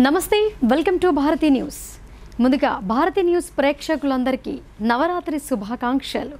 నమస్తే welcome to Bharati news. ముందుగా Bharati news ప్రేక్షకులందరికీ నవరాత్రి శుభాకాంక్షలు।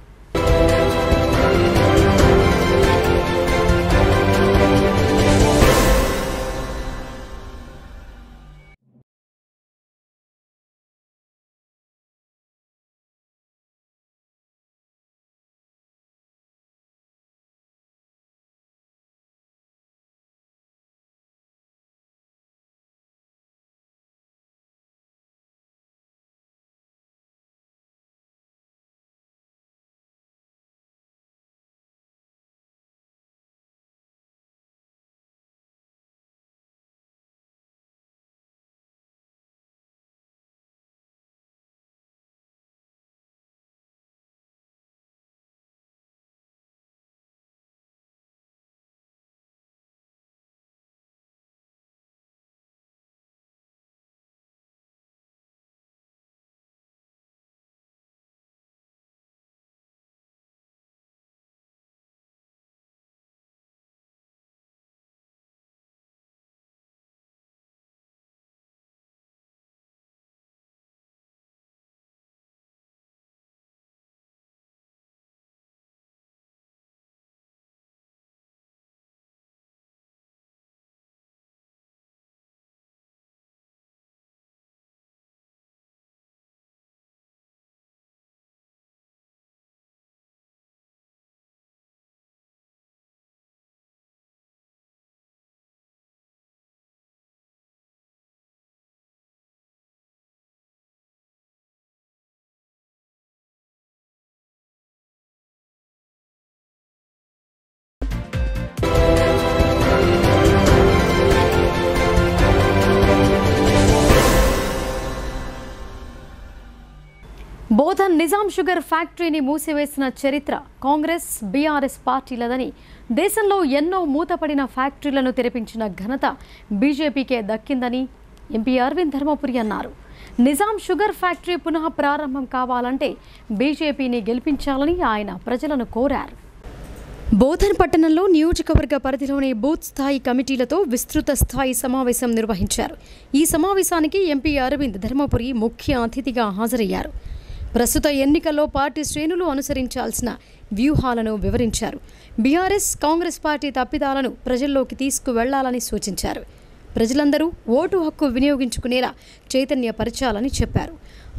బోధన్ నిజాం షుగర్ ఫ్యాక్టరీని మూసివేసిన చరిత్ర కాంగ్రెస్ బీఆర్ఎస్ పార్టీలదని, దేశంలో ఎన్నో మూతపడిన ఫ్యాక్టరీలను తెరిపించిన ఘనత బీజేపీకే దక్కిందని ఎంపీ అరవింద్ ధర్మపురి అన్నారు। నిజాం షుగర్ ఫ్యాక్టరీ పునః ప్రారంభం కావాలంటే బీజేపీని గెలిపించాలని ఆయన ప్రజలను కోరారు। బోధన్ పట్టణంలో నియోజకవర్గ పరిధిలోని బూత్ స్థాయి కమిటీలతో విస్తృత స్థాయి సమావేశం నిర్వహించారు। ఈ సమావేశానికి ఎంపీ అరవింద్ ధర్మపురి ముఖ్య అతిథిగా హాజరయ్యారు। ప్రస్తుత ఎన్నికల్లో పార్టీ శ్రేణులు అనుసరించాల్సిన వ్యూహాలను వివరించారు। బీఆర్ఎస్ కాంగ్రెస్ పార్టీ తప్పిదాలను ప్రజల్లోకి తీసుకువెళ్లాలని సూచించారు। ప్రజలందరూ ఓటు హక్కు వినియోగించుకునేలా చైతన్యపరచాలని చెప్పారు।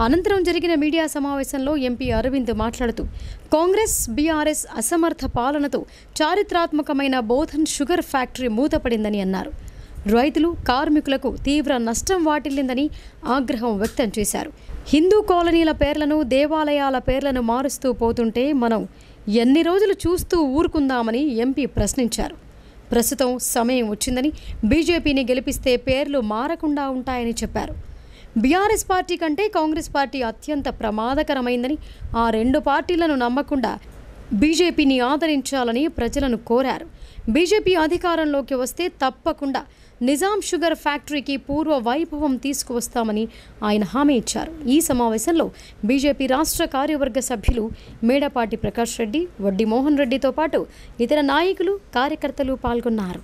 అనంతరం జరిగిన మీడియా సమావేశంలో ఎంపీ అరవింద్ మాట్లాడుతూ, కాంగ్రెస్ బీఆర్ఎస్ అసమర్థ పాలనతో చారిత్రాత్మకమైన బోధన్ షుగర్ ఫ్యాక్టరీ మూతపడిందని అన్నారు। రైతులు కార్మికులకు తీవ్ర నష్టం వాటిల్లిందని ఆగ్రహం వ్యక్తం చేశారు। హిందూ కాలనీల పేర్లను దేవాలయాల పేర్లను మారుస్తూ పోతుంటే మనం ఎన్ని రోజులు చూస్తూ ఊరుకుందామని ఎంపీ ప్రశ్నించారు। ప్రస్తుతం సమయం వచ్చిందని, బీజేపీని గెలిపిస్తే పేర్లు మారకుండా ఉంటాయని చెప్పారు। బీఆర్ఎస్ పార్టీ కంటే కాంగ్రెస్ పార్టీ అత్యంత ప్రమాదకరమైందని, ఆ రెండు పార్టీలను నమ్మకుండా బీజేపీని ఆదరించాలని ప్రజలను కోరారు। బీజేపీ అధికారంలోకి వస్తే తప్పకుండా నిజాం షుగర్ ఫ్యాక్టరీకి పూర్వ వైభవం తీసుకువస్తామని ఆయన హామీ ఇచ్చారు। ఈ సమావేశంలో బీజేపీ రాష్ట్ర కార్యవర్గ సభ్యులు మేడపాటి ప్రకాష్ రెడ్డి, వడ్డి మోహన్ రెడ్డితో పాటు ఇతర నాయకులు కార్యకర్తలు పాల్గొన్నారు।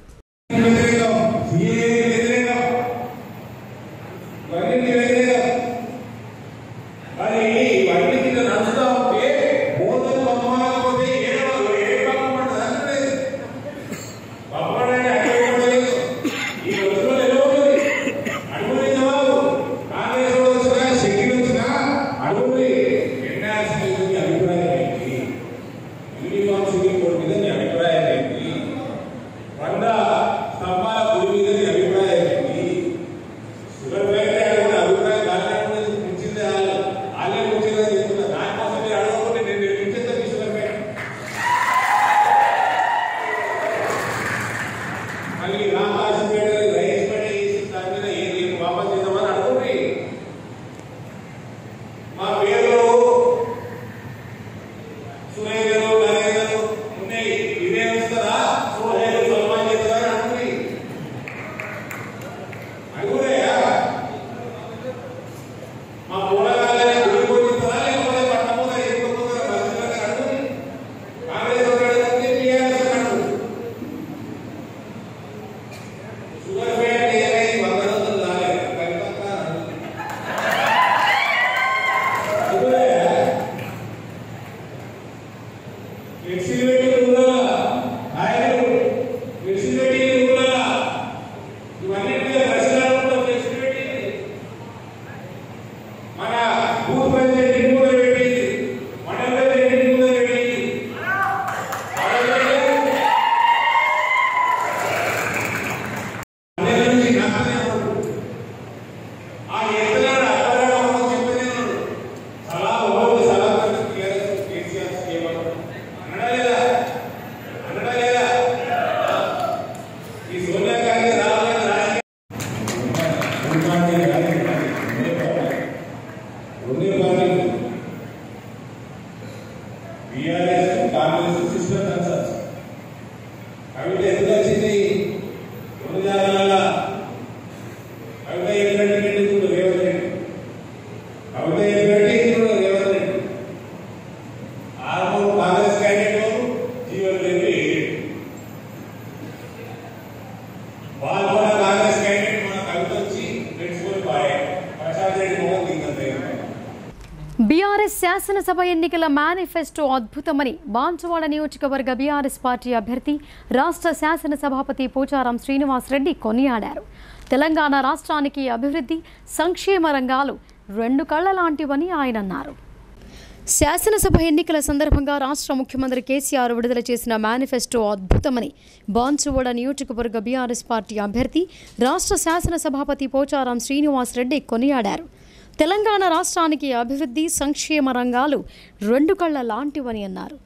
సుగర్ ఫ్యాక్టరీ కవిత ఎందుకు వచ్చింది? గుణజాల కవిత ఎదురంటే ఇప్పుడు రేవంత్ రెడ్డి, కవిత ఎదురంటే ఇప్పుడు రేవంత్ రెడ్డి, ఆరు కాంగ్రెస్ క్యాండిడేట్ జీవన్ రెడ్డి, వాళ్ళు కూడా కాంగ్రెస్ క్యాండిడేట్ మన కవిత వచ్చి పెట్టుకొని పోయే ప్రసాద్ రెడ్డి మోహన్ దిగంతే. బీఆర్ఎస్ శాసనసభ ఎన్నికల మేనిఫెస్టో అద్భుతమని బాన్సువాడ నియోజకవర్గ బీఆర్ఎస్ పార్టీ అభ్యర్థి రాష్ట్ర శాసనసభాపతి పోచారం శ్రీనివాస్ రెడ్డి కొనియాడారు. తెలంగాణ రాష్ట్రానికి అభివృద్ధి, సంక్షేమ రంగాలు రెండు కళ్ల లాంటివని ఆయన అన్నారు. శాసనసభ ఎన్నికల సందర్భంగా రాష్ట్ర ముఖ్యమంత్రి కేసీఆర్ విడుదల చేసిన మేనిఫెస్టో అద్భుతమని బాన్సువాడ నియోజకవర్గ బీఆర్ఎస్ పార్టీ అభ్యర్థి రాష్ట్ర శాసనసభాపతి పోచారం శ్రీనివాస్ రెడ్డి కొనియాడారు. తెలంగాణ రాష్ట్రానికి అభివృద్ధి, సంక్షేమ రంగాలు రెండు కళ్ల లాంటివని అన్నారు.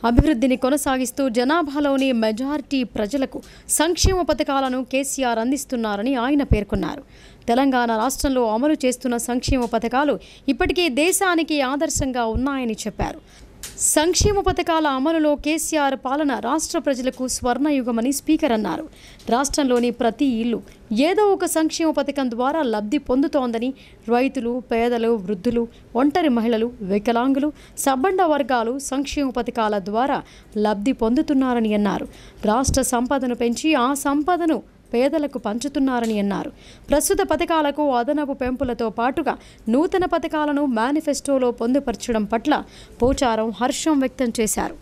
అభివృద్ధిని కొనసాగిస్తూ జనాభాలోని మెజారిటీ ప్రజలకు సంక్షేమ పథకాలను కేసీఆర్ అందిస్తున్నారని ఆయన పేర్కొన్నారు. తెలంగాణ రాష్ట్రంలో అమలు చేస్తున్న సంక్షేమ పథకాలు ఇప్పటికే దేశానికి ఆదర్శంగా ఉన్నాయని చెప్పారు. సంక్షేమ పథకాల అమలులో కేసీఆర్ పాలన రాష్ట్ర ప్రజలకు స్వర్ణయుగమని స్పీకర్ అన్నారు. రాష్ట్రంలోని ప్రతి ఇల్లు ఏదో ఒక సంక్షేమ పథకం ద్వారా లబ్ధి పొందుతోందని, రైతులు, పేదలు, వృద్ధులు, ఒంటరి మహిళలు, వికలాంగులు, సబ్బండ వర్గాలు సంక్షేమ పథకాల ద్వారా లబ్ధి పొందుతున్నారని అన్నారు. రాష్ట్ర సంపదను పెంచి ఆ సంపదను పేదలకు పంచుతున్నారని అన్నారు. ప్రస్తుత పథకాలకు అదనపు పెంపులతో పాటుగా నూతన పథకాలను మేనిఫెస్టోలో పొందుపరచడం పట్ల పోచారం హర్షం వ్యక్తం చేశారు.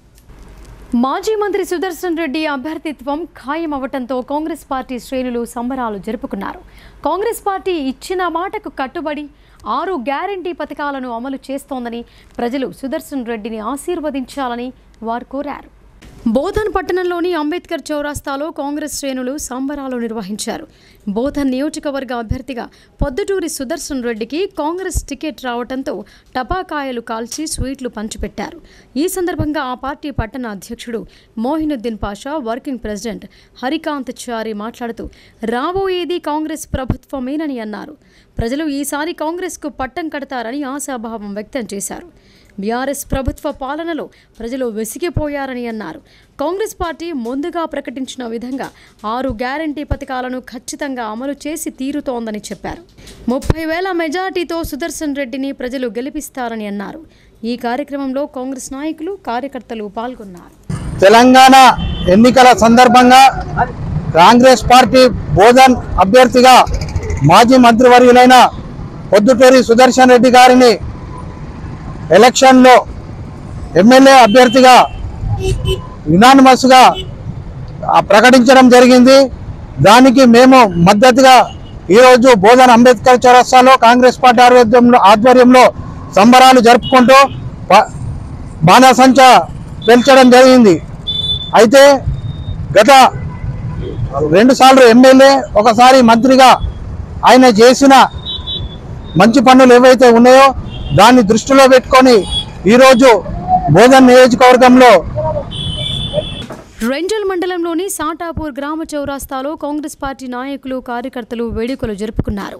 మాజీ మంత్రి సుదర్శన్ రెడ్డి అభ్యర్థిత్వం ఖాయమవటంతో కాంగ్రెస్ పార్టీ శ్రేణులు సంబరాలు జరుపుకున్నారు. కాంగ్రెస్ పార్టీ ఇచ్చిన మాటకు కట్టుబడి 6 గ్యారంటీ పథకాలను అమలు చేస్తోందని ప్రజలు సుదర్శన్ రెడ్డిని ఆశీర్వదించాలని వారు కోరారు. బోధన్ పట్టణంలోని అంబేద్కర్ చౌరాస్తాలో కాంగ్రెస్ శ్రేణులు సంబరాలు నిర్వహించారు. బోధన్ నియోజకవర్గ అభ్యర్థిగా పొద్దుటూరి సుదర్శన్ రెడ్డికి కాంగ్రెస్ టికెట్ రావడంతో టపాకాయలు కాల్చి స్వీట్లు పంచిపెట్టారు. ఈ సందర్భంగా ఆ పార్టీ పట్టణ అధ్యక్షుడు మోహినుద్దీన్ పాషా, వర్కింగ్ ప్రెసిడెంట్ హరికాంత్ చారి మాట్లాడుతూ రాబోయేది కాంగ్రెస్ ప్రభుత్వమేనని అన్నారు. ప్రజలు ఈసారి కాంగ్రెస్కు పట్టం కడతారని ఆశాభావం వ్యక్తం చేశారు. బీఆర్ఎస్ ప్రభుత్వ పాలనలో ప్రజలు విసిగిపోయారని అన్నారు. కాంగ్రెస్ పార్టీ ముందుగా ప్రకటించిన విధంగా 6 గ్యారంటీ పథకాలను ఖచ్చితంగా అమలు చేసి తీరుతోందని చెప్పారు. 30,000 మెజార్టీతో సుదర్శన్ రెడ్డిని ప్రజలు గెలిపిస్తారని అన్నారు. ఈ కార్యక్రమంలో కాంగ్రెస్ నాయకులు, కార్యకర్తలు పాల్గొన్నారు. తెలంగాణ ఎన్నికల సందర్భంగా కాంగ్రెస్ పార్టీ బోధన్ అభ్యర్థిగా మాజీ మంత్రివర్యులైన పొద్దుటూరి సుదర్శన్ రెడ్డి గారిని ఎలక్షన్లో ఎమ్మెల్యే అభ్యర్థిగా యునానిమస్గా ప్రకటించడం జరిగింది. దానికి మేము మద్దతుగా ఈరోజు బోధన్ అంబేద్కర్ చౌరస్తాలో కాంగ్రెస్ పార్టీ ఆధ్వర్యంలో సంబరాలు జరుపుకుంటూ బాణాసంచా పెంచడం జరిగింది. అయితే గత 2 సార్లు ఎమ్మెల్యే, ఒకసారి మంత్రిగా ఆయన చేసిన మంచి పనులు ఏవైతే ఉన్నాయో దాన్ని దృష్టిలో పెట్టుకొని ఈరోజు బోధన్ నియోజకవర్గంలో రెంజల్ మండలంలోని సాటాపూర్ గ్రామ చౌరాస్తాలో కాంగ్రెస్ పార్టీ నాయకులు, కార్యకర్తలు వేడుకలు జరుపుకున్నారు.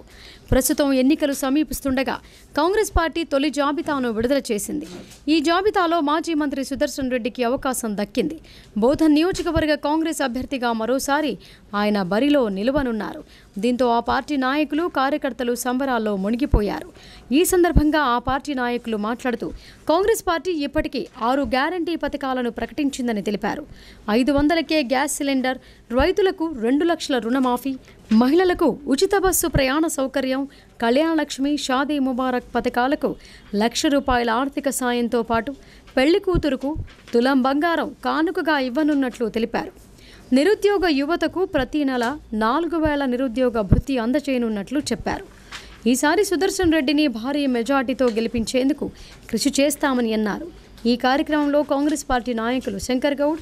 ప్రస్తుతం ఎన్నికలు సమీపిస్తుండగా కాంగ్రెస్ పార్టీ తొలి జాబితాను విడుదల చేసింది. ఈ జాబితాలో మాజీ మంత్రి సుదర్శన్ రెడ్డికి అవకాశం దక్కింది. బోధన్ నియోజకవర్గ కాంగ్రెస్ అభ్యర్థిగా మరోసారి ఆయన బరిలో నిలవనున్నారు. దీంతో ఆ పార్టీ నాయకులు, కార్యకర్తలు సంబరాల్లో మునిగిపోయారు. ఈ సందర్భంగా ఆ పార్టీ నాయకులు మాట్లాడుతూ కాంగ్రెస్ పార్టీ ఇప్పటికీ 6 గ్యారంటీ పథకాలను ప్రకటించిందని తెలిపారు. 500కే గ్యాస్ సిలిండర్, రైతులకు 2 లక్షల రుణమాఫీ, మహిళలకు ఉచిత బస్సు ప్రయాణ సౌకర్యం, కళ్యాణ లక్ష్మి, షాదీ ముబారక్ పథకాలకు ₹1,00,000 ఆర్థిక సాయంతో పాటు పెళ్లి కూతురుకు తులం బంగారం కానుకగా ఇవ్వనున్నట్లు తెలిపారు. నిరుద్యోగ యువతకు ప్రతి నెల 4,000 నిరుద్యోగ భృతి అందచేయనున్నట్లు చెప్పారు. ఈసారి సుదర్శన్ రెడ్డిని భారీ మెజార్టీతో గెలిపించేందుకు కృషి చేస్తామని అన్నారు. ఈ కార్యక్రమంలో కాంగ్రెస్ పార్టీ నాయకులు శంకర్ గౌడ్,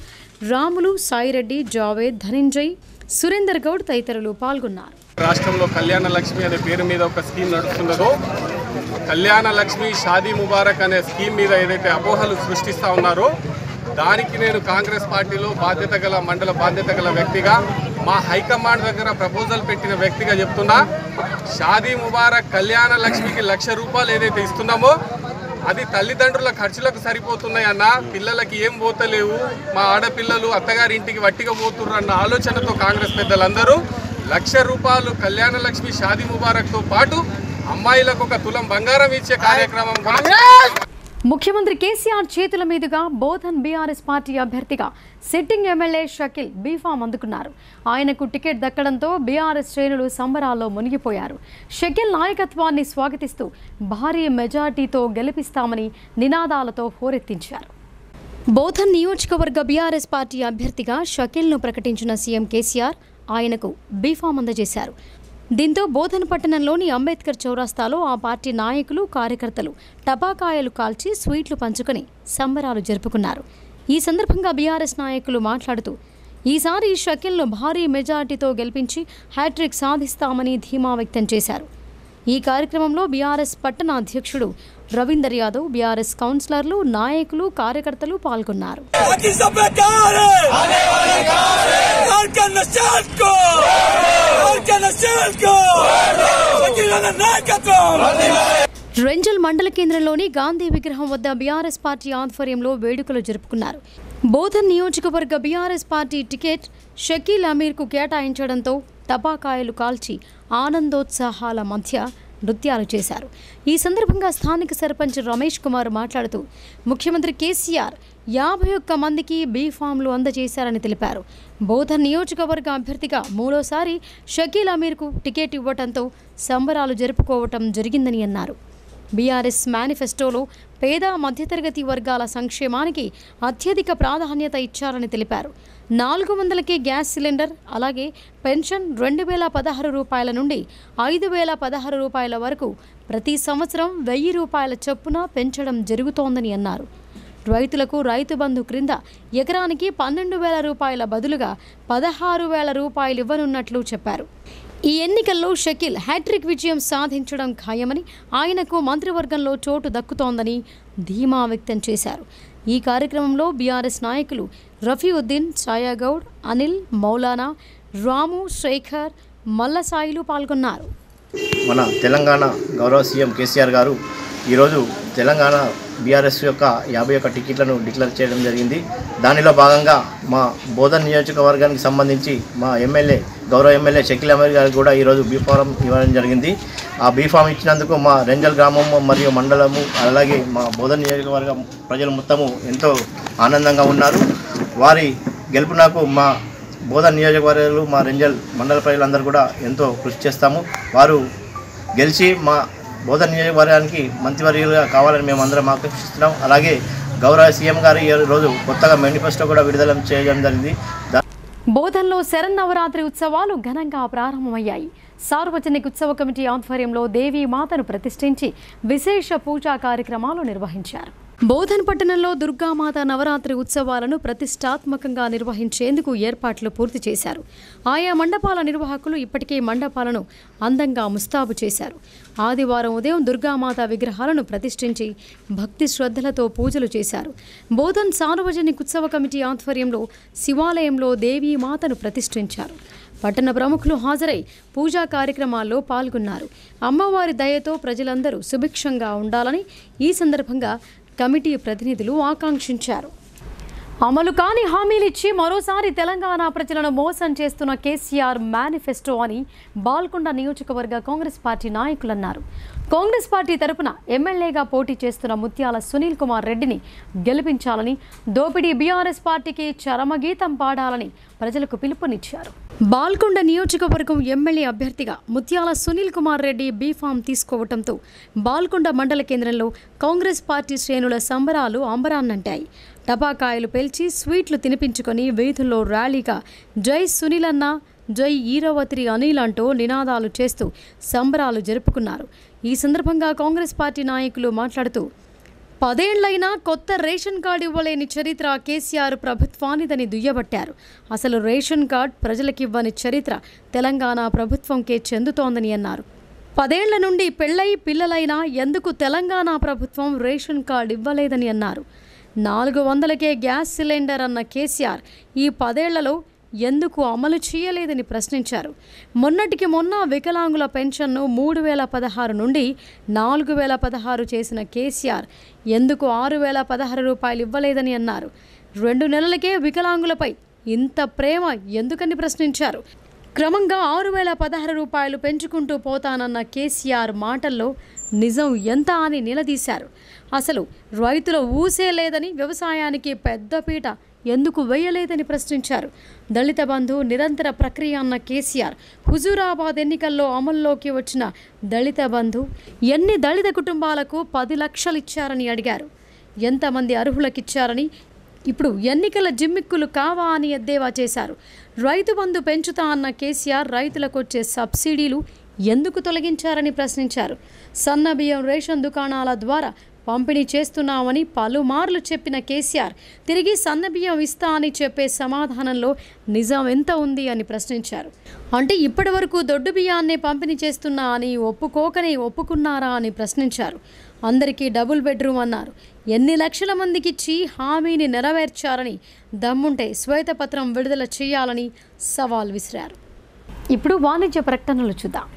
రాములు, సాయిరెడ్డి, జావేద్, ధనంజయ్, సురేందర్ గౌడ్ తదితరులు పాల్గొన్నారు. రాష్ట్రంలో కళ్యాణ లక్ష్మి అనే పేరు మీద ఒక స్కీమ్ నడుస్తున్నదో, కళ్యాణ లక్ష్మి, షాదీ ముబారక్ అనే స్కీమ్ మీద ఏదైతే అపోహలు సృష్టిస్తూ ఉన్నారో దానికి నేను కాంగ్రెస్ పార్టీలో మండల బాధ్యత గల వ్యక్తిగా, మా హైకమాండ్ దగ్గర ప్రపోజల్ పెట్టిన వ్యక్తిగా చెప్తున్నా, షాదీ ముబారక్, కళ్యాణ లక్ష్మికి ₹1,00,000 ఏదైతే ఇస్తున్నామో అది తల్లిదండ్రుల ఖర్చులకు సరిపోతున్నాయి అన్న, పిల్లలకి ఏం పోతలేవు, మా ఆడపిల్లలు అత్తగారి ఇంటికి వట్టిగా పోతున్నారు అన్న ఆలోచనతో కాంగ్రెస్ పెద్దలందరూ ₹1,00,000 కళ్యాణ లక్ష్మి షాదీ ముబారక్తో పాటు అమ్మాయిలకు 1 తులం బంగారం ఇచ్చే కార్యక్రమం ముఖ్యమంత్రి కేసీఆర్ చేతుల మీదుగా బోధన్ బీఆర్ఎస్ పార్టీ అభ్యర్థిగా సిట్టింగ్ ఎమ్మెల్యే షకీల్ బీఫామ్ అందుకున్నారు. ఆయనకు టికెట్ దక్కడంతో బీఆర్ఎస్ శ్రేణులు సంబరాల్లో మునిగిపోయారు. షకీల్ నాయకత్వాన్ని స్వాగతిస్తూ భారీ మెజార్టీతో గెలిపిస్తామని నినాదాలతో హోరెత్తించారు. బోధన్ నియోజకవర్గ బీఆర్ఎస్ పార్టీ అభ్యర్థిగా షకీల్ను ప్రకటించిన సీఎం కేసీఆర్ ఆయనకు బీఫామ్ అందజేశారు. దీంతో బోధన్ పట్టణంలోని అంబేద్కర్ చౌరస్తాలో ఆ పార్టీ నాయకులు కార్యకర్తలు టపాకాయలు కాల్చి స్వీట్లు పంచుకొని సంబరాలు జరుపుకున్నారు. ఈ సందర్భంగా బీఆర్ఎస్ నాయకులు మాట్లాడుతూ ఈసారి షకీల్ను భారీ మెజార్టీతో గెలిపించి హ్యాట్రిక్ సాధిస్తామని ధీమా వ్యక్తం చేశారు. ఈ కార్యక్రమంలో బీఆర్ఎస్ పట్టణ అధ్యక్షుడు రవీందర్ యాదవ్, బీఆర్ఎస్ కౌన్సిలర్లు, నాయకులు, కార్యకర్తలు పాల్గొన్నారు. రెంజల్ మండల కేంద్రంలోని గాంధీ విగ్రహం వద్ద బీఆర్ఎస్ పార్టీ ఆధ్వర్యంలో వేడుకలు జరుపుకున్నారు. బోధన్ నియోజకవర్గ బీఆర్ఎస్ పార్టీ టికెట్ షకీల్ అమీర్కు కేటాయించడంతో టపాకాయలు కాల్చి ఆనందోత్సాహాల మధ్య నృత్యాలు చేశారు. ఈ సందర్భంగా స్థానిక సర్పంచ్ రమేష్ కుమార్ మాట్లాడుతూ ముఖ్యమంత్రి కేసీఆర్ 51 మందికి బీఫామ్లు అందజేశారని తెలిపారు. బోధన్ నియోజకవర్గ అభ్యర్థిగా మూడోసారి షకీల్ అమీర్కు టికెట్ ఇవ్వడంతో సంబరాలు జరుపుకోవటం జరిగిందని అన్నారు. బీఆర్ఎస్ మేనిఫెస్టోలో పేద మధ్యతరగతి వర్గాల సంక్షేమానికి అత్యధిక ప్రాధాన్యత ఇచ్చారని తెలిపారు. 400కే గ్యాస్ సిలిండర్, అలాగే పెన్షన్ ₹2,016 నుండి ₹5,016 వరకు ప్రతి సంవత్సరం ₹1,000 చొప్పున పెంచడం జరుగుతోందని అన్నారు. రైతులకు రైతు బంధు క్రింద ఎకరానికి ₹12,000 బదులుగా ₹16,000 ఇవ్వనున్నట్లు చెప్పారు. ఈ ఎన్నికల్లో షకీల్ హ్యాట్రిక్ విజయం సాధించడం ఖాయమని, ఆయనకు మంత్రివర్గంలో చోటు దక్కుతోందని ధీమా వ్యక్తం చేశారు. ఈ కార్యక్రమంలో బీఆర్ఎస్ నాయకులు రఫీఉద్దీన్, ఛాయాగౌడ్, అనిల్, మౌలానా, రాము, శేఖర్, మల్లసాయిలు పాల్గొన్నారు. మన తెలంగాణ గౌరవ సీఎం కేసీఆర్ గారు ఈరోజు తెలంగాణ బీఆర్ఎస్ యొక్క 51 టికెట్లను డిక్లేర్ చేయడం జరిగింది. దానిలో భాగంగా మా బోధన్ నియోజకవర్గానికి సంబంధించి మా గౌరవ ఎమ్మెల్యే షకీల్ అమీర్ గారికి కూడా ఈరోజు బీఫారం ఇవ్వడం జరిగింది. ఆ బీఫామ్ ఇచ్చినందుకు మా రెంజల్ గ్రామం మరియు మండలము, అలాగే మా బోధన్ నియోజకవర్గం ప్రజలు మొత్తము ఎంతో ఆనందంగా ఉన్నారు. వారి గెలుపు నాకు మా బోధన్ నియోజకవర్గాలు, మా రెంజల్ మండల ప్రజలందరూ కూడా ఎంతో కృషి చేస్తాము. వారు గెలిచి మా బోధన్ నియోజకవర్గానికి మంత్రివర్యులుగా కావాలని మేము అందరం ఆకాంక్షిస్తున్నాం. అలాగే గౌరవ సీఎం గారు ఈరోజు కొత్తగా మేనిఫెస్టో కూడా విడుదల చేయడం జరిగింది. బోధన్లో శరన్నవరాత్రి ఉత్సవాలు ఘనంగా ప్రారంభమయ్యాయి. సార్వజనిక ఉత్సవ కమిటీ ఆధ్వర్యంలో దేవీ మాతను ప్రతిష్ఠించి విశేష పూజా కార్యక్రమాలు నిర్వహించారు. బోధన్ పట్టణంలో దుర్గామాత నవరాత్రి ఉత్సవాలను ప్రతిష్టాత్మకంగా నిర్వహించేందుకు ఏర్పాట్లు పూర్తి చేశారు. ఆయా మండపాల నిర్వాహకులు ఇప్పటికే మండపాలను అందంగా ముస్తాబు చేశారు. ఆదివారం ఉదయం దుర్గామాత విగ్రహాలను ప్రతిష్ఠించి భక్తి శ్రద్ధలతో పూజలు చేశారు. బోధన్ సార్వజనిక ఉత్సవ కమిటీ ఆధ్వర్యంలో శివాలయంలో దేవీ మాతను ప్రతిష్ఠించారు. పట్టణ ప్రముఖులు హాజరై పూజా కార్యక్రమాల్లో పాల్గొన్నారు. అమ్మవారి దయతో ప్రజలందరూ సుభిక్షంగా ఉండాలని ఈ సందర్భంగా కమిటీ ప్రతినిధులు ఆకాంక్షించారు. అమలు కాని హామీలిచ్చి మరోసారి తెలంగాణ ప్రజలను మోసం చేస్తున్న కేసీఆర్ మేనిఫెస్టో అని బాల్కొండ నియోజకవర్గ కాంగ్రెస్ పార్టీ నాయకులు అన్నారు. కాంగ్రెస్ పార్టీ తరపున ఎమ్మెల్యేగా పోటీ చేస్తున్న ముత్యాల సునీల్ కుమార్ రెడ్డిని గెలిపించాలని, దోపిడీ బీఆర్ఎస్ పార్టీకి చరమగీతం పాడాలని ప్రజలకు పిలుపునిచ్చారు. బాల్కొండ నియోజకవర్గం ఎమ్మెల్యే అభ్యర్థిగా ముత్యాల సునీల్ కుమార్ రెడ్డి బీఫామ్ తీసుకోవడంతో బాల్కొండ మండల కేంద్రంలో కాంగ్రెస్ పార్టీ శ్రేణుల సంబరాలు అంబరాన్నంటాయి. టపాకాయలు పేల్చి స్వీట్లు తినిపించుకొని వీధుల్లో ర్యాలీగా జై సునీలన్న, జై ఈరవత్రి అనిల్ అంటూ నినాదాలు చేస్తూ సంబరాలు జరుపుకున్నారు. ఈ సందర్భంగా కాంగ్రెస్ పార్టీ నాయకులు మాట్లాడుతూ 10 ఏళ్లైనా కొత్త రేషన్ కార్డు ఇవ్వలేని చరిత్ర కేసీఆర్ ప్రభుత్వానిదని దుయ్యబట్టారు. అసలు రేషన్ కార్డు ప్రజలకివ్వని చరిత్ర తెలంగాణ ప్రభుత్వంకే చెందుతోందని అన్నారు. 10 ఏళ్ల నుండి పెళ్లై పిల్లలైనా ఎందుకు తెలంగాణ ప్రభుత్వం రేషన్ కార్డు ఇవ్వలేదని అన్నారు. 400కే గ్యాస్ సిలిండర్ అన్న కేసీఆర్ ఈ 10 ఏళ్లలో ఎందుకు అమలు చేయలేదని ప్రశ్నించారు. మొన్నటికి మొన్న వికలాంగుల పెన్షన్ను 3016 నుండి 4016 చేసిన కేసీఆర్ ఎందుకు 6016 రూపాయలు ఇవ్వలేదని అన్నారు. 2 నెలలకే వికలాంగులపై ఇంత ప్రేమ ఎందుకని ప్రశ్నించారు. క్రమంగా 6016 రూపాయలు పెంచుకుంటూ పోతానన్న కేసీఆర్ మాటల్లో నిజం ఎంత అని నిలదీశారు. అసలు రైతుల ఊసే లేదని, వ్యవసాయానికి పెద్దపీట ఎందుకు వేయలేదని ప్రశ్నించారు. దళిత బంధు నిరంతర ప్రక్రియ అన్న కేసీఆర్ హుజూరాబాద్ ఎన్నికల్లో అమల్లోకి వచ్చిన దళిత బంధు ఎన్ని దళిత కుటుంబాలకు 10 లక్షలు ఇచ్చారని అడిగారు. ఎంతమంది అర్హులకిచ్చారని, ఇప్పుడు ఎన్నికల జిమ్మిక్కులు కావా అని ఎద్దేవా చేశారు. రైతు బంధు పెంచుతా అన్న కేసీఆర్ రైతులకు వచ్చే సబ్సిడీలు ఎందుకు తొలగించారని ప్రశ్నించారు. సన్న బియ్యం రేషన్ దుకాణాల ద్వారా పంపిణీ చేస్తున్నామని పలుమార్లు చెప్పిన కేసీఆర్ తిరిగి సన్నబియ్యం ఇస్తా అని చెప్పే సమాధానంలో నిజం ఎంత ఉంది అని ప్రశ్నించారు. అంటే ఇప్పటి వరకు దొడ్డు బియ్యాన్నే పంపిణీ చేస్తున్నా అని ఒప్పుకోకనే ఒప్పుకున్నారా అని ప్రశ్నించారు. అందరికీ డబుల్ బెడ్రూమ్ అన్నారు. ఎన్ని లక్షల మందికిచ్చి హామీని నెరవేర్చారని, దమ్ముంటే శ్వేతపత్రం విడుదల చేయాలని సవాల్ విసిరారు. ఇప్పుడు వాణిజ్య ప్రకటనలు చూద్దాం.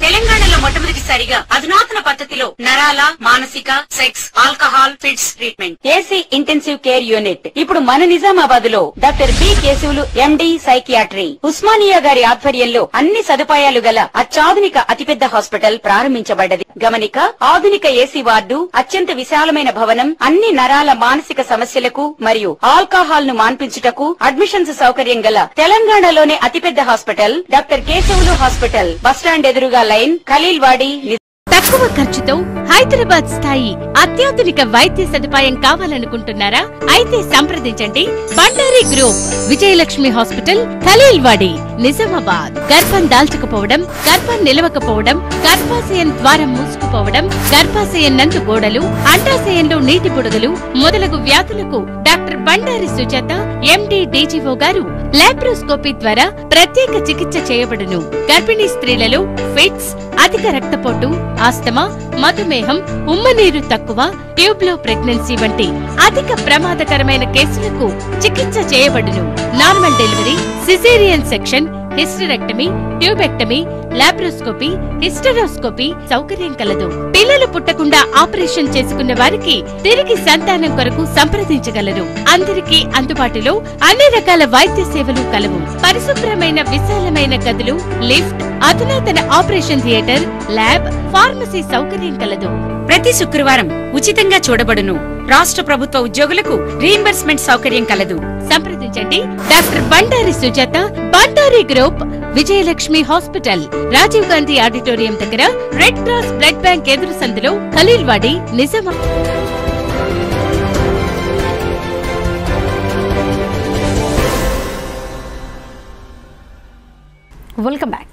తెలంగాణలో మొట్టమొదటిసారిగా అధునాతన పద్ధతిలో నరాల, మానసిక, sex, alcohol, fits treatment, AC intensive care unit ఇప్పుడు మన నిజామాబాద్ లో doctor B Keshavulu MD psychiatry Osmania గారి ఆధ్వర్యంలో అన్ని సదుపాయాలు గల అత్యాధునిక అతిపెద్ద హాస్పిటల్ ప్రారంభించబడ్డది. గమనిక, ఆధునిక ఏసీ వార్డు, అత్యంత విశాలమైన భవనం, అన్ని నరాల మానసిక సమస్యలకు మరియు ఆల్కహాల్ ను మాన్పించుటకు అడ్మిషన్స్ సౌకర్యం గల తెలంగాణలోనే అతిపెద్ద hospital doctor Keshavulu hospital, bus stand ఎదురుగా లైన్, ఖలీల్వాడి. తక్కువ ఖర్చుతో హైదరాబాద్ స్థాయి అత్యాధునిక వైద్య సదుపాయం కావాలనుకుంటున్నారా? అయితే సంప్రదించండి బండారి గ్రూప్, విజయలక్ష్మి హాస్పిటల్, ఖలీల్వాడి, నిజామాబాద్. గర్భం దాల్చకపోవడం, గర్భం నిలవకపోవడం, గర్భాశయం ద్వారం మూసుకుపోవడం, గర్భాశయం నందు గోడలు, అండాశయంలో నీటి బుడగలు మొదలగు వ్యాధులకు డాక్టర్ బండారి సుజాత ఎండి డీజీఓ గారు లాప్రోస్కోపీ ద్వారా ప్రత్యేక చికిత్స చేయబడును. గర్భిణీ స్త్రీలలో ఫిట్స్, అధిక రక్తపోటు, ఆస్తమా, మధుమేహం, ఉమ్మనీరు తక్కువ, ట్యూబ్లో ప్రెగ్నెన్సీ వంటి అధిక ప్రమాదకరమైన కేసులకు చికిత్స చేయబడును. Normal delivery, caesarean section, hysterectomy, tubectomy, laparoscopy, hysteroscopy సౌకర్యం కలదు. పిల్లలు పుట్టకుండా ఆపరేషన్ చేసుకున్న వారికి తిరిగి సంతానం కొరకు సంప్రదించగలరు. అందరికీ అందుబాటులో అన్ని రకాల వైద్య సేవలు కలవు. పరిశుభ్రమైన విశాలమైన గదులు, లిఫ్ట్, అధునాతన ఆపరేషన్ థియేటర్, ల్యాబ్, ఫార్మసీ సౌకర్యం కలదు. ప్రతి శుక్రవారం ఉచితంగా చూడబడును. రాష్ట్ర ప్రభుత్వ ఉద్యోగులకు రీయింబర్స్మెంట్ సౌకర్యం కలదు. సంప్రదించండి doctor Bandari Sujatha, Bandari group, Vijayalakshmi hospital, Rajiv Gandhi auditorium దగ్గర, రెడ్ క్రాస్ బ్లడ్ బ్యాంక్ ఎదురు సందులో, ఖలీల్వాడి, నిజామాబాద్. Welcome back.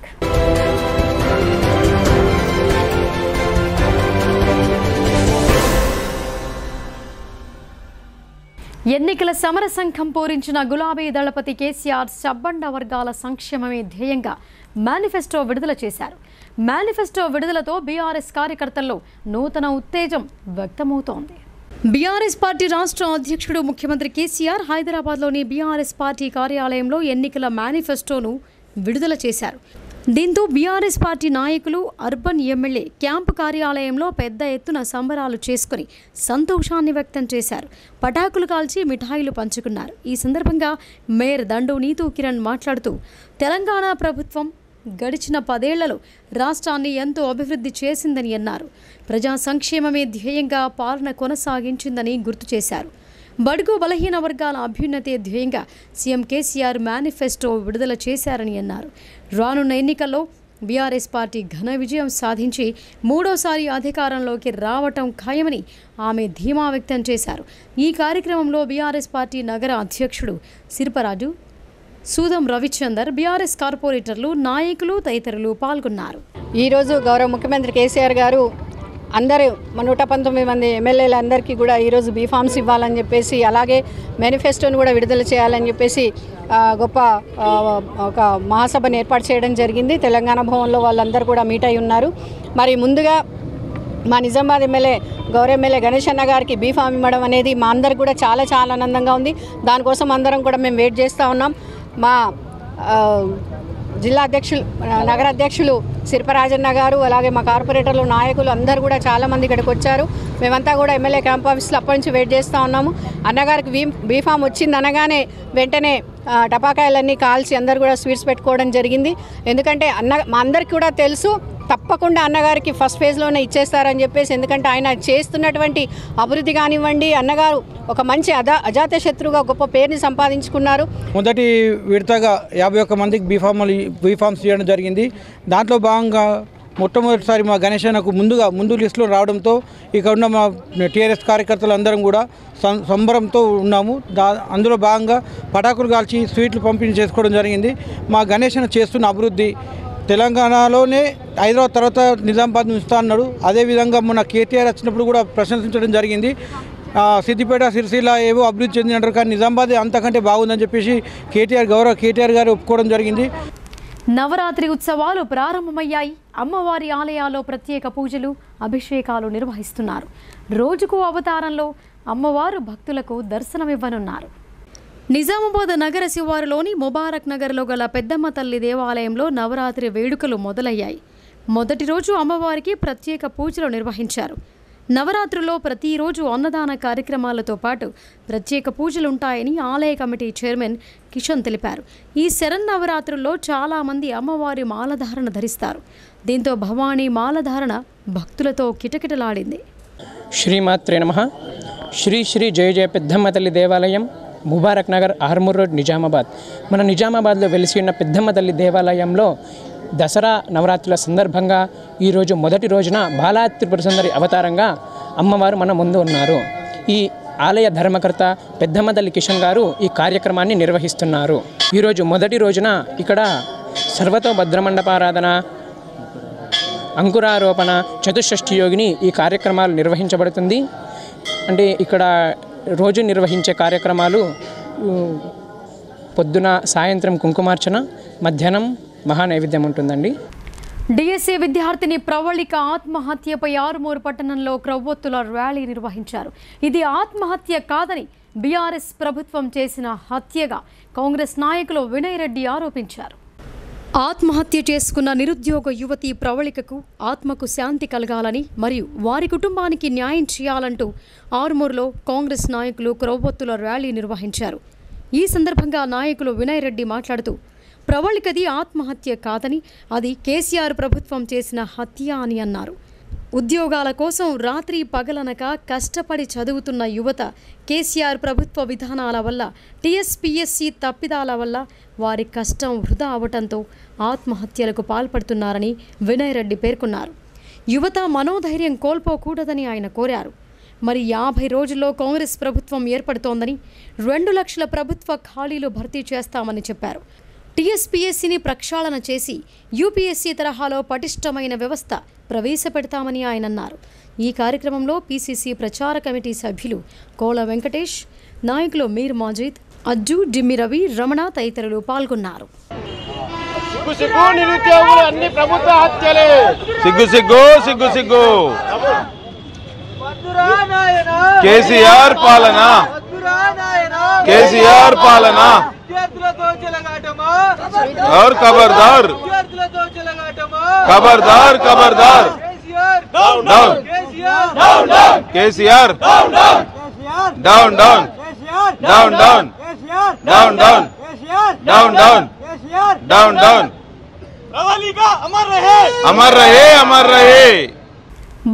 ఎన్నికల సమరశంఖం పూరించిన గులాబీ దళపతి కేసీఆర్ సబ్బండ వర్గాల సంక్షేమమే ధ్యేయంగా మేనిఫెస్టో విడుదల చేశారు. మేనిఫెస్టో విడుదలతో బీఆర్ఎస్ కార్యకర్తల్లో నూతన ఉత్తేజం వ్యక్తమవుతోంది. బీఆర్ఎస్ పార్టీ రాష్ట్ర అధ్యక్షుడు ముఖ్యమంత్రి కేసీఆర్ హైదరాబాద్లోని బీఆర్ఎస్ పార్టీ కార్యాలయంలో ఎన్నికల మేనిఫెస్టోను విడుదల చేశారు. దీంతో బీఆర్ఎస్ పార్టీ నాయకులు, అర్బన్ ఎమ్మెల్యే క్యాంపు కార్యాలయంలో పెద్ద ఎత్తున సంబరాలు చేసుకుని సంతోషాన్ని వ్యక్తం చేశారు. పటాకులు కాల్చి మిఠాయిలు పంచుకున్నారు. ఈ సందర్భంగా మేయర్ దండు నీతూ కిరణ్ మాట్లాడుతూ తెలంగాణ ప్రభుత్వం గడిచిన 10 ఏళ్లలో రాష్ట్రాన్ని ఎంతో అభివృద్ధి చేసిందని అన్నారు. ప్రజా సంక్షేమమే ధ్యేయంగా పాలన కొనసాగించిందని గుర్తు చేశారు. బడుగు బలహీన వర్గాల అభ్యున్నతే ధ్యేయంగా సీఎం కేసీఆర్ మేనిఫెస్టో విడుదల చేశారని అన్నారు. రానున్న ఎన్నికల్లో బీఆర్ఎస్ పార్టీ ఘన విజయం సాధించి 3వసారి అధికారంలోకి రావటం ఖాయమని ఆమె ధీమా వ్యక్తం చేశారు. ఈ కార్యక్రమంలో బీఆర్ఎస్ పార్టీ నగర అధ్యక్షుడు సిరిపరాజు, సూదం రవిచందర్, బీఆర్ఎస్ కార్పొరేటర్లు, నాయకులు తదితరులు పాల్గొన్నారు. ఈరోజు గౌరవ ముఖ్యమంత్రి కేసీఆర్ గారు అందరూ 119 మంది ఎమ్మెల్యేలందరికీ కూడా ఈరోజు బీఫామ్స్ ఇవ్వాలని చెప్పేసి, అలాగే మేనిఫెస్టోను కూడా విడుదల చేయాలని చెప్పేసి గొప్ప ఒక మహాసభను ఏర్పాటు చేయడం జరిగింది. తెలంగాణ భవన్లో వాళ్ళందరూ కూడా మీట్ అయి ఉన్నారు. మరి ముందుగా మా నిజామాబాద్ ఎమ్మెల్యే గౌరవ ఎమ్మెల్యే గణేష్ అన్న గారికి బీఫామ్ ఇవ్వడం అనేది మా అందరికి కూడా చాలా చాలా ఆనందంగా ఉంది. దానికోసం అందరం కూడా మేము వెయిట్ చేస్తూ ఉన్నాం. మా జిల్లా అధ్యక్షులు, నగర అధ్యక్షులు శిల్పరాజన్న గారు, అలాగే మా కార్పొరేటర్లు, నాయకులు అందరూ కూడా చాలామంది ఇక్కడికి వచ్చారు. మేమంతా కూడా ఎమ్మెల్యే క్యాంప్ ఆఫీస్లో అప్పటి నుంచి వెయిట్ చేస్తూ ఉన్నాము. అన్నగారికి బీఫామ్ వచ్చింది అనగానే వెంటనే టపాకాయలన్నీ కాల్చి అందరు కూడా స్వీట్స్ పెట్టుకోవడం జరిగింది. ఎందుకంటే మా అందరికీ కూడా తెలుసు తప్పకుండా అన్నగారికి ఫస్ట్ ఫేజ్లోనే ఇచ్చేస్తారని చెప్పేసి, ఎందుకంటే ఆయన చేస్తున్నటువంటి అభివృద్ధి కానివ్వండి, అన్నగారు ఒక మంచి అజాత శత్రువుగా గొప్ప పేరుని సంపాదించుకున్నారు. మొదటి విడతగా 51 మందికి బీఫామ్స్ చేయడం జరిగింది. దాంట్లో భాగంగా మొట్టమొదటిసారి మా గణేష్ అన్నకు ముందు లిస్టులో రావడంతో ఇక్కడ ఉన్న మా టీఆర్ఎస్ కార్యకర్తలు అందరం కూడా సంబరంతో ఉన్నాము. అందులో భాగంగా పటాకులు కాల్చి స్వీట్లు పంపిణీ చేసుకోవడం జరిగింది. మా గణేష్ అన్న చేస్తున్న అభివృద్ధి తెలంగాణలోనే హైదరాబాద్ తర్వాత నిజామాబాద్ ఉంచుతా అన్నాడు. అదేవిధంగా మొన్న కేటీఆర్ వచ్చినప్పుడు కూడా ప్రశంసించడం జరిగింది. సిద్దిపేట, సిరిసిల్ల ఏవో అభివృద్ధి చెందినట్టు, కానీ నిజామాబాద్ అంతకంటే బాగుందని చెప్పేసి గౌరవ కేటీఆర్ గారు ఒప్పుకోవడం జరిగింది. నవరాత్రి ఉత్సవాలు ప్రారంభమయ్యాయి. అమ్మవారి ఆలయాల్లో ప్రత్యేక పూజలు, అభిషేకాలు నిర్వహిస్తున్నారు. రోజుకు అవతారంలో అమ్మవారు భక్తులకు దర్శనమివ్వనున్నారు. నిజామాబాద్ నగర శివారులోని ముబారక్ నగర్లో గల పెద్దమ్మ తల్లి దేవాలయంలో నవరాత్రి వేడుకలు మొదలయ్యాయి. మొదటి రోజు అమ్మవారికి ప్రత్యేక పూజలు నిర్వహించారు. నవరాత్రుల్లో ప్రతిరోజు అన్నదాన కార్యక్రమాలతో పాటు ప్రత్యేక పూజలుంటాయని ఆలయ కమిటీ చైర్మన్ కిషన్ తెలిపారు. ఈ శరన్నవరాత్రుల్లో చాలామంది అమ్మవారి మాలధారణ ధరిస్తారు. దీంతో భవానీ మాలధారణ భక్తులతో కిటకిటలాడింది. శ్రీమాత్రే నమః. శ్రీ శ్రీ జయ జయ పెద్దమ్మ తల్లి దేవాలయం, ముబారక్ నగర్, ఆర్మూర్ రోడ్, నిజామాబాద్. మన నిజామాబాద్లో వెలిసి ఉన్న పెద్దమ్మ తల్లి దేవాలయంలో దసరా నవరాత్రుల సందర్భంగా ఈరోజు మొదటి రోజున బాలా త్రిపుర సుందరి అవతారంగా అమ్మవారు మన ముందు ఉన్నారు. ఈ ఆలయ ధర్మకర్త పెద్దమ్మ తల్లి కిషన్ గారు ఈ కార్యక్రమాన్ని నిర్వహిస్తున్నారు. ఈరోజు మొదటి రోజున ఇక్కడ సర్వతో భద్రమండపారాధన, అంకురారోపణ, చతుషష్ఠి యోగిని ఈ కార్యక్రమాలు నిర్వహించబడుతుంది. అంటే ఇక్కడ రోజు నిర్వహించే కార్యక్రమాలు పొద్దున, సాయంత్రం కుంకుమార్చన, మధ్యాహ్నం మహానైవేద్యం ఉంటుందండి. డిఎస్సీ విద్యార్థిని ప్రవళిక ఆత్మహత్యపై ఆరుమూరు పట్టణంలో క్రొవ్వొత్తుల ర్యాలీ నిర్వహించారు. ఇది ఆత్మహత్య కాదని బీఆర్ఎస్ ప్రభుత్వం చేసిన హత్యగా కాంగ్రెస్ నాయకులు వినయ్ రెడ్డి ఆరోపించారు. ఆత్మహత్య చేసుకున్న నిరుద్యోగ యువతి ప్రవళికకు ఆత్మకు శాంతి కలగాలని మరియు వారి కుటుంబానికి న్యాయం చేయాలంటూ ఆరుమూరులో కాంగ్రెస్ నాయకులు క్రొవ్వొత్తుల ర్యాలీ నిర్వహించారు. ఈ సందర్భంగా నాయకులు వినయ్ రెడ్డి మాట్లాడుతూ, ప్రవళికది ఆత్మహత్య కాదని అది కేసీఆర్ ప్రభుత్వం చేసిన హత్య అని అన్నారు. ఉద్యోగాల కోసం రాత్రి పగలనక కష్టపడి చదువుతున్న యువత కేసీఆర్ ప్రభుత్వ విధానాల వల్ల, టీఎస్పీఎస్సీ తప్పిదాల వల్ల వారి కష్టం వృధా అవటంతో ఆత్మహత్యలకు పాల్పడుతున్నారని వినయ్ రెడ్డి పేర్కొన్నారు. యువత మనోధైర్యం కోల్పోకూడదని ఆయన కోరారు. మరి 50 రోజుల్లో కాంగ్రెస్ ప్రభుత్వం ఏర్పడుతోందని, 2 లక్షల ప్రభుత్వ ఖాళీలు భర్తీ చేస్తామని చెప్పారు. టీఎస్పీఎస్సీని ప్రక్షాళన చేసి యూపీఎస్సీ తరహాలో పటిష్టమైన వ్యవస్థ ప్రవేశపెడతామని ఆయన అన్నారు. ఈ కార్యక్రమంలో పీసీసీ ప్రచార కమిటీ సభ్యులు కోల వెంకటేష్, నాయకులు మీర్ మాజిద్, అజ్జు, డిమ్మి రవి, రమణ తదితరులు పాల్గొన్నారు. కేసీఆర్ పాలన, కేసీఆర్ పాలన और खबरदार खबरदार खबरदार down down KCR down down down down down down down down down down down अमर रहे अमर रहे अमर रहे.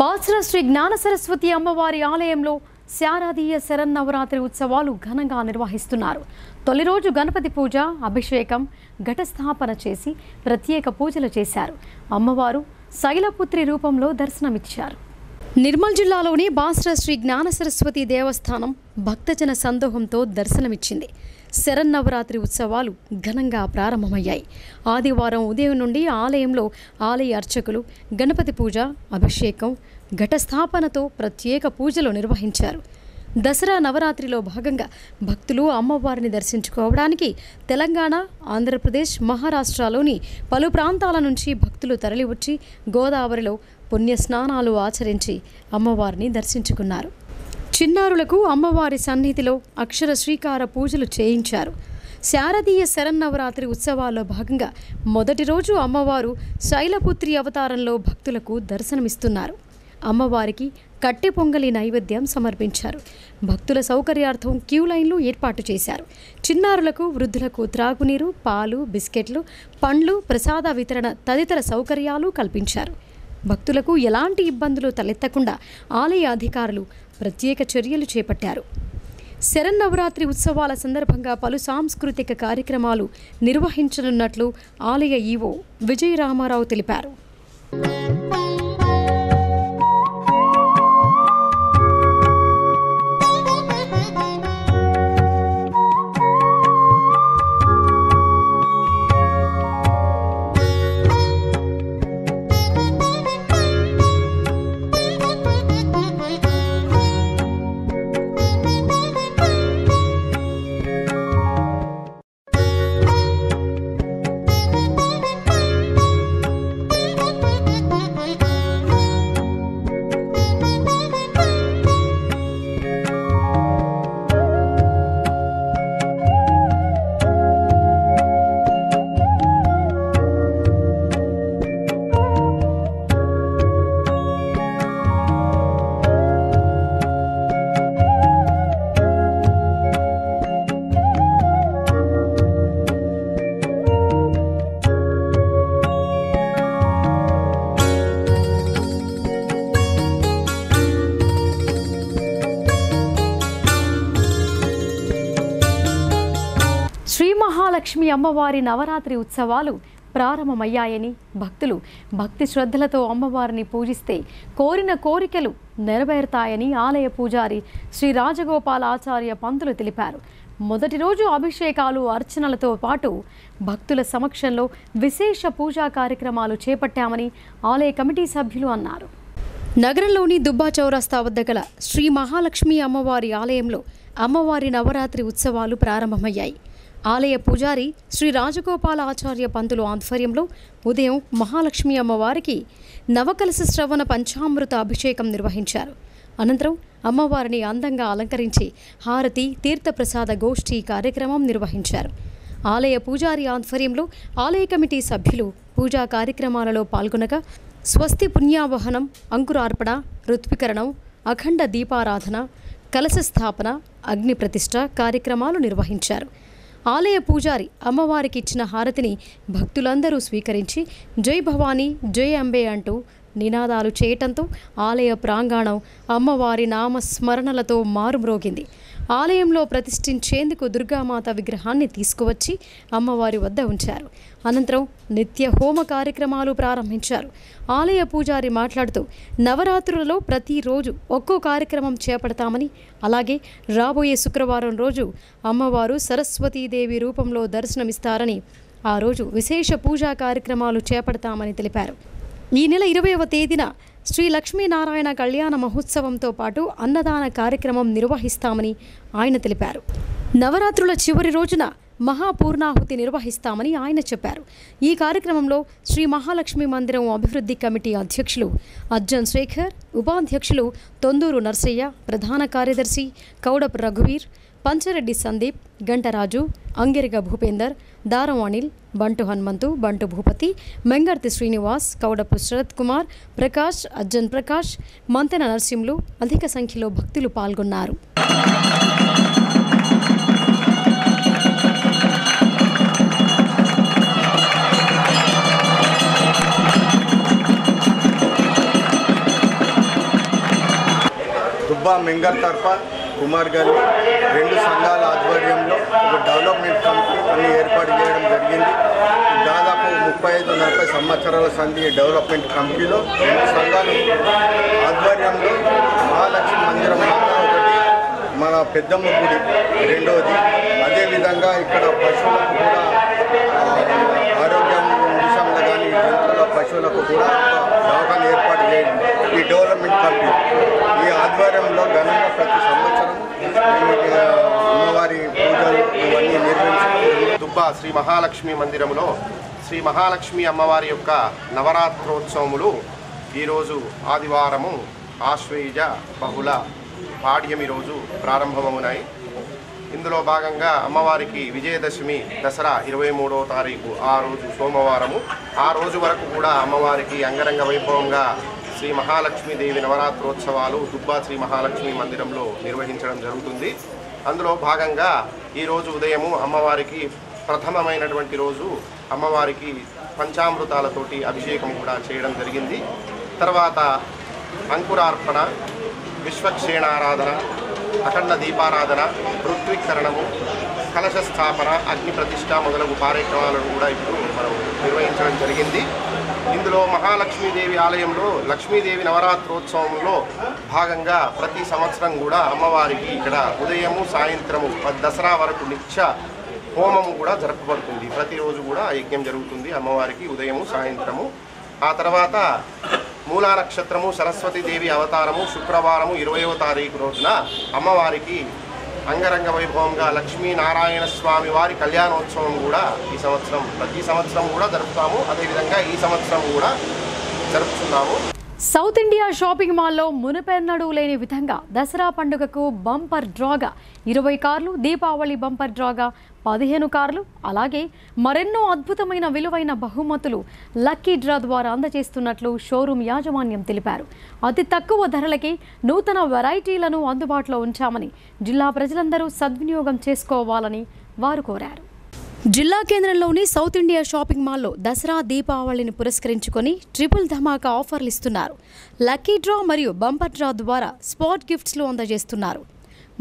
బాస్రా శ్రీ జ్ఞాన సరస్వతి అమ్మవారి ఆలయంలో శారదీయ శరన్నవరాత్రి ఉత్సవాలు ఘనంగా నిర్వహిస్తున్నారు. తొలి రోజు గణపతి పూజ, అభిషేకం, ఘటస్థాపన చేసి ప్రత్యేక పూజలు చేశారు. అమ్మవారు శైలపుత్రి రూపంలో దర్శనమిచ్చారు. నిర్మల్ జిల్లాలోని బాస్రా శ్రీ జ్ఞాన సరస్వతి దేవస్థానం భక్తజన సందోహంతో దర్శనమిచ్చింది. శరన్నవరాత్రి ఉత్సవాలు ఘనంగా ప్రారంభమయ్యాయి. ఆదివారం ఉదయం నుండి ఆలయంలో ఆలయ అర్చకులు గణపతి పూజ, అభిషేకం, ఘటస్థాపనతో ప్రత్యేక పూజలు నిర్వహించారు. దసరా నవరాత్రిలో భాగంగా భక్తులు అమ్మవారిని దర్శించుకోవడానికి తెలంగాణ, ఆంధ్రప్రదేశ్, మహారాష్ట్రలోని పలు ప్రాంతాల నుంచి భక్తులు తరలివచ్చి గోదావరిలో పుణ్యస్నానాలు ఆచరించి అమ్మవారిని దర్శించుకున్నారు. చిన్నారులకు అమ్మవారి సన్నిధిలో అక్షర శ్రీకార పూజలు చేయించారు. శారదీయ శరన్నవరాత్రి ఉత్సవాల్లో భాగంగా మొదటి రోజు అమ్మవారు శైలపుత్రి అవతారంలో భక్తులకు దర్శనమిస్తున్నారు. అమ్మవారికి కట్టె పొంగలి నైవేద్యం సమర్పించారు. భక్తుల సౌకర్యార్థం క్యూ లైన్లు ఏర్పాటు చేశారు. చిన్నారులకు, వృద్ధులకు త్రాగునీరు, పాలు, బిస్కెట్లు, పండ్లు, ప్రసాద వితరణ తదితర సౌకర్యాలు కల్పించారు. భక్తులకు ఎలాంటి ఇబ్బందులు తలెత్తకుండా ఆలయ అధికారులు ప్రత్యేక చర్యలు చేపట్టారు. శరన్నవరాత్రి ఉత్సవాల సందర్భంగా పలు సాంస్కృతిక కార్యక్రమాలు నిర్వహించనున్నట్లు ఆలయ ఈవో విజయరామారావు తెలిపారు. శ్రీ మహాలక్ష్మి అమ్మవారి నవరాత్రి ఉత్సవాలు ప్రారంభమయ్యాయని, భక్తులు భక్తి శ్రద్ధలతో అమ్మవారిని పూజిస్తే కోరిన కోరికలు నెరవేరుతాయని ఆలయ పూజారి శ్రీ రాజగోపాలాచార్య పంతులు తెలిపారు. మొదటి రోజు అభిషేకాలు, అర్చనలతో పాటు భక్తుల సమక్షంలో విశేష పూజా కార్యక్రమాలు చేపట్టామని ఆలయ కమిటీ సభ్యులు అన్నారు. నగరంలోని దుబ్బా చౌరస్తా వద్ద గల శ్రీ మహాలక్ష్మి అమ్మవారి ఆలయంలో అమ్మవారి నవరాత్రి ఉత్సవాలు ప్రారంభమయ్యాయి. ఆలయ పూజారి శ్రీ రాజగోపాలాచార్య పంతులు ఆధ్వర్యంలో ఉదయం మహాలక్ష్మి అమ్మవారికి నవకలశ శ్రవణ పంచామృత అభిషేకం నిర్వహించారు. అనంతరం అమ్మవారిని అందంగా అలంకరించి హారతి, తీర్థప్రసాద గోష్ఠి కార్యక్రమం నిర్వహించారు. ఆలయ పూజారి ఆధ్వర్యంలో ఆలయ కమిటీ సభ్యులు పూజా కార్యక్రమాలలో పాల్గొనగా స్వస్తి పుణ్యావహనం, అంకురార్పణ, ఋత్వీకరణం, అఖండ దీపారాధన, కలశ స్థాపన, అగ్ని ప్రతిష్ఠ కార్యక్రమాలు నిర్వహించారు. ఆలయ పూజారి అమ్మవారికి ఇచ్చిన హారతిని భక్తులందరూ స్వీకరించి జై భవానీ, జై అంబే అంటూ నినాదాలు చేయటంతో ఆలయ ప్రాంగణం అమ్మవారి నామస్మరణలతో మారుమ్రోగింది. ఆలయంలో ప్రతిష్ఠించేందుకు దుర్గామాత విగ్రహాన్ని తీసుకువచ్చి అమ్మవారి వద్ద ఉంచారు. అనంతరం నిత్య హోమ కార్యక్రమాలు ప్రారంభించారు. ఆలయ పూజారి మాట్లాడుతూ నవరాత్రులలో ప్రతిరోజు ఒక్కో కార్యక్రమం చేపడతామని, అలాగే రాబోయే శుక్రవారం రోజు అమ్మవారు సరస్వతీదేవి రూపంలో దర్శనమిస్తారని, ఆ రోజు విశేష పూజా కార్యక్రమాలు చేపడతామని తెలిపారు. ఈ నెల 20వ తేదీన శ్రీ లక్ష్మీనారాయణ కళ్యాణ మహోత్సవంతో పాటు అన్నదాన కార్యక్రమం నిర్వహిస్తామని ఆయన తెలిపారు. నవరాత్రుల చివరి రోజున మహాపూర్ణాహుతి నిర్వహిస్తామని ఆయన చెప్పారు. ఈ కార్యక్రమంలో శ్రీ మహాలక్ష్మి మందిరం అభివృద్ధి కమిటీ అధ్యక్షులు అజ్జన్ శేఖర్, ఉపాధ్యక్షులు తొందూరు నర్సయ్య, ప్రధాన కార్యదర్శి కౌడప్ రఘువీర్, పంచరెడ్డి సందీప్, గంటరాజు, అంగిరిగ భూపేందర్, దారం అనిల్, బంటు హనుమంతు, బంటు భూపతి, మెంగర్తి శ్రీనివాస్, కౌడపు శరత్ కుమార్, ప్రకాష్, అజ్జన్ ప్రకాష్, మంతెన నరసింహులు అధిక సంఖ్యలో భక్తులు పాల్గొన్నారు. దుబ్బా మెంగర్ తరఫా కుమార్ గారి 2 సంఘాల ఆధ్వర్యంలో ఒక డెవలప్మెంట్ కమిటీని ఏర్పాటు చేయడం జరిగింది. దాదాపు 35-40 సంవత్సరాల సంధి డెవలప్మెంట్ కమిటీలో 2 సంఘాలు ఆధ్వర్యంలో మహాలక్ష్మి మందిరం ఒకటి, మన పెద్దమ్మ గుడి రెండవది. అదేవిధంగా ఇక్కడ పశువులకు కూడా ఆరోగ్యం విషయంలో కానీ జంతువుల పశువులకు కూడా దవాఖాన ఏర్పాటు ఈ డెవలప్మెంట్ కమిటీ ఈ ఆధ్వర్యంలో ఘనంగా ప్రతి సంవత్సరం అమ్మవారి పూజలు ఇవన్నీ నిర్వహించుకుంటున్నాం. దుబ్బా శ్రీ మహాలక్ష్మి మందిరంలో శ్రీ మహాలక్ష్మి అమ్మవారి యొక్క నవరాత్రోత్సవములు ఈరోజు ఆదివారము ఆశ్వేయుజ బహుళ పాడ్యమి రోజు ప్రారంభమవునాయి. ఇందులో భాగంగా అమ్మవారికి విజయదశమి దసరా 23వ తారీఖు ఆ రోజు సోమవారము. ఆ రోజు వరకు కూడా అమ్మవారికి అంగరంగ వైభవంగా శ్రీ మహాలక్ష్మీదేవి నవరాత్రోత్సవాలు దుబ్బా శ్రీ మహాలక్ష్మి మందిరంలో నిర్వహించడం జరుగుతుంది. అందులో భాగంగా ఈరోజు ఉదయము అమ్మవారికి ప్రథమమైనటువంటి రోజు అమ్మవారికి పంచామృతాలతోటి అభిషేకం కూడా చేయడం జరిగింది. తర్వాత అంకురార్పణ, విశ్వక్షేణారాధన, అఖండ దీపారాధన, ఋత్వికరణము, కలశ స్థాపన, అగ్ని ప్రతిష్ట మొదలగు కార్యక్రమాలను కూడా ఇప్పుడు మనం నిర్వహించడం జరిగింది. ఇందులో మహాలక్ష్మీదేవి ఆలయంలో లక్ష్మీదేవి నవరాత్రోత్సవంలో భాగంగా ప్రతి సంవత్సరం కూడా అమ్మవారికి ఇక్కడ ఉదయము సాయంత్రము దసరా వరకు నిత్య హోమము కూడా జరపబడుతుంది. ప్రతిరోజు కూడా యజ్ఞం జరుగుతుంది అమ్మవారికి ఉదయము సాయంత్రము. ఆ తర్వాత మూలా నక్షత్రము సరస్వతీదేవి అవతారము శుక్రవారము 20వ తారీఖు రోజున అమ్మవారికి అంగరంగ వైభవంగా లక్ష్మీనారాయణ స్వామి వారి కళ్యాణోత్సవం కూడా ఈ సంవత్సరం ప్రతి సంవత్సరం కూడా జరుపుతాము. అదేవిధంగా ఈ సంవత్సరం కూడా జరుపుతున్నాము. సౌత్ ఇండియా షాపింగ్ మాల్లో మునుపెన్నడూ లేని విధంగా దసరా పండుగకు బంపర్ డ్రాగా 20 కార్లు, దీపావళి బంపర్ డ్రాగా 15 కార్లు, అలాగే మరెన్నో అద్భుతమైన విలువైన బహుమతులు లక్కీ డ్రా ద్వారా అందజేస్తున్నట్లు షోరూమ్ యాజమాన్యం తెలిపారు. అతి తక్కువ ధరలకి నూతన వెరైటీలను అందుబాటులో ఉంచామని జిల్లా ప్రజలందరూ సద్వినియోగం చేసుకోవాలని వారు కోరారు. జిల్లా కేంద్రంలోని సౌత్ ఇండియా షాపింగ్ మాల్లో దసరా దీపావళిని పురస్కరించుకొని ట్రిపుల్ ధమాకా ఆఫర్లు ఇస్తున్నారు. లక్కీ డ్రా మరియు బంపర్ డ్రా ద్వారా స్పాట్ గిఫ్ట్స్లు అందజేస్తున్నారు.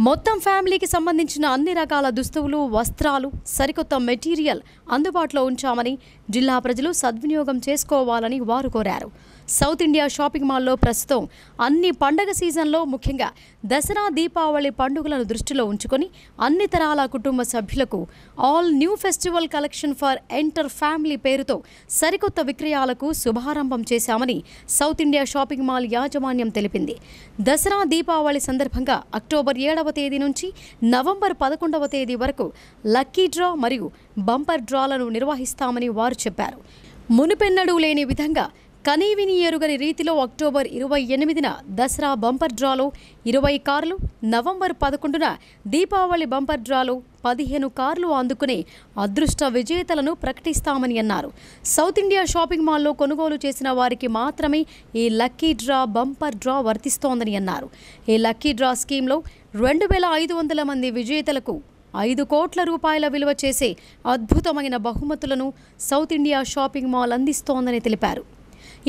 మొత్తం ఫ్యామిలీకి సంబంధించిన అన్ని రకాల దుస్తువులు, వస్త్రాలు, సరికొత్త మెటీరియల్ అందుబాటులో ఉంచామని జిల్లా ప్రజలు సద్వినియోగం చేసుకోవాలని వారు కోరారు. సౌత్ ఇండియా షాపింగ్ మాల్లో ప్రస్తుతం అన్ని పండగ సీజన్లో ముఖ్యంగా దసరా దీపావళి పండుగలను దృష్టిలో ఉంచుకొని అన్ని తరాల కుటుంబ సభ్యులకు all new festival collection for enter family పేరుతో సరికొత్త విక్రయాలకు శుభారంభం చేశామని సౌత్ ఇండియా షాపింగ్ మాల్ యాజమాన్యం తెలిపింది. దసరా దీపావళి సందర్భంగా అక్టోబర్ 7వ తేదీ నుంచి నవంబర్ 11వ తేదీ వరకు లక్కీ డ్రా మరియు బంపర్ డ్రాలను నిర్వహిస్తామని వారు చెప్పారు. మునుపెన్నడూ లేని విధంగా కనీవిని ఎరుగని రీతిలో అక్టోబర్ 28న దసరా బంపర్ డ్రాలో 20 కార్లు, నవంబర్ 11న దీపావళి బంపర్ డ్రాలో 15 కార్లు అందుకునే అదృష్ట విజేతలను ప్రకటిస్తామని అన్నారు. సౌత్ ఇండియా షాపింగ్ మాల్లో కొనుగోలు చేసిన వారికి మాత్రమే ఈ లక్కీ డ్రా బంపర్ డ్రా వర్తిస్తోందని అన్నారు. ఈ లక్కీ డ్రా స్కీమ్లో 2500 మంది విజేతలకు 5 కోట్ల రూపాయల విలువ చేసే అద్భుతమైన బహుమతులను సౌత్ ఇండియా షాపింగ్ మాల్ అందిస్తోందని తెలిపారు.